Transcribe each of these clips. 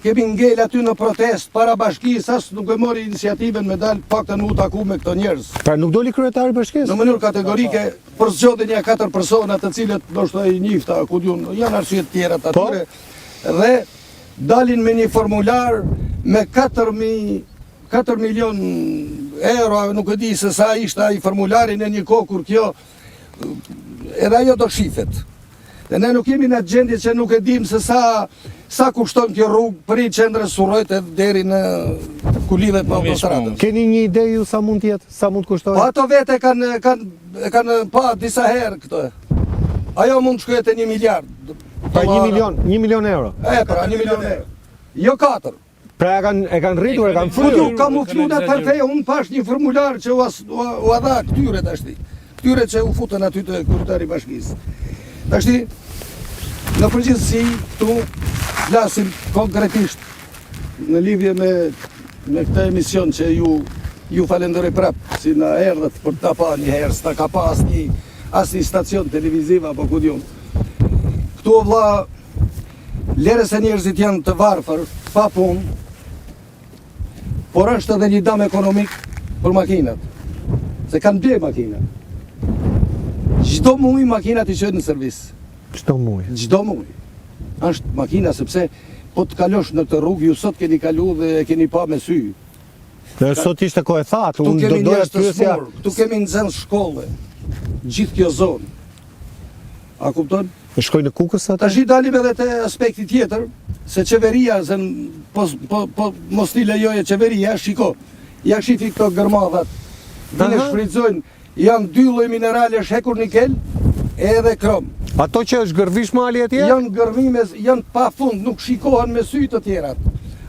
kemi ngel aty në protest para bashkisë, as nuk e mori iniciativën me dalë paktën u taku me këto njerëz. Pra nuk doli kryetari i bashkisë? Në mënyrë kategorike për zgjodhen ja 4 persona të cilët ndoshta i njifta, ku diun, janë arsye të tjera të atyre. Dhe dalin me një formular me 4 milion euro, nuk e di se sa ishte ai formulari në një kohë kur kjo edhe ajo do shifet. Dhe ne nuk jemi në atë gjendje që nuk e dim se sa kushton kjo rrugë për i qendrës Surrojt deri në ku lidhet me autostradën. Keni një ide ju sa mund të jetë, sa mund të kushtojë? Po ato vete kanë pa disa herë këto. Ajo mund të shkojë te 1 miliard. Pra 1 milion euro. Pra 1 milion euro. Jo 4. Pra e kanë rritur, e kanë Po fryrë. ju kamufluar perfekt, unë pash një formular që u dha këtyre tashti. Këtyre që u futën aty te kryetari i bashkisë. Tashti, në përgjithësi, këtu flasim konkretisht në lidhje me këtë emision që ju falenderoj prapë, si na erdhët për ta pa një herë, s'ta ka pa asnjë stacion televiziv apo ku diun. Këtu o vlla, lere se njerëzit janë të varfër, pa punë, por është edhe një dam ekonomik për makinat, se kanë 2 makina. Çdo muaj makinat i çojnë në servis. Çdo muaj. Çdo muaj. Është makina sepse po të kalosh në këtë rrugë, ju sot keni kalu dhe e keni pa me sy. Dhe sot ishte kohë e thatë, Këtu unë kemi doja njerëz të të pyesja. smur, këtu kemi nxënës shkolle. Gjithë kjo zonë. A kupton? Shkoj në Kukës atë? Tash i dalim edhe te aspekti tjetër, se qeveria, se po mos t'i lejoje qeveria, shiko, ja shifi këto gërmadhat, dhe shfrytëzojnë, janë 2 lloj mineralesh, hekur nikel, edhe krom. Ato që është gërvish mali atje? Janë gërvime, janë pa fund, nuk shikohen me sy të tjerat.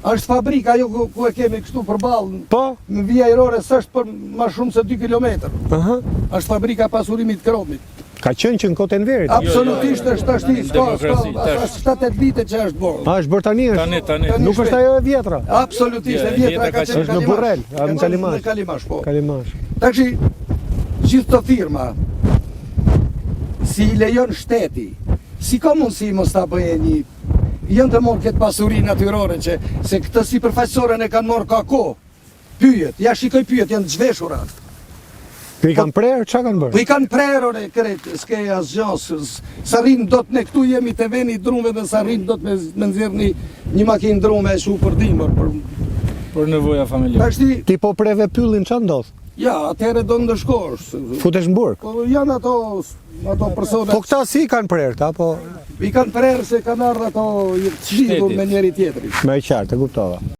Është fabrika ajo ku e kemi kështu përballë. Po. Në vija Ajrore s'është për më shumë se 2 kilometër. Aha. Është fabrika pasurimit kromit. Ka qenë që në kohën e Enverit. Absolutisht është tashti, s'ka 7-8 vite që është bërë. A është bërë tani? Tani. Nuk është ajo e vjetra. Absolutisht e vjetra ka qenë në Burrel, në Kalimash. Në Kalimash, po. Kalimash. Tashi gjithë të firma si i lejon shteti, si ka mundësi mos ta bëje një janë të morë këtë pasuri natyrore që se këtë si përfaqësorën e kanë morë ka kohë. Pyet, ja shikoj pyet, janë të zhveshura. Po i kanë prerë, çka kanë bërë? Po i kanë prerë ore kret, s'ke asgjë, sa rrim dot ne këtu jemi te veni i drumve dhe sa rrim dot me nxjerrni një makinë drume e shu për dimër për nevoja familjare. Tashti Ti po preve pyllin, ç'a ndodh? ja, atëherë do ndëshkosh. Futesh në burg. Po janë ato persona. Po këta si kanë prerë, ta po I kanë prerë se kanë ardhur ato të lidhur me njëri tjetrin. më e qartë, e kuptova.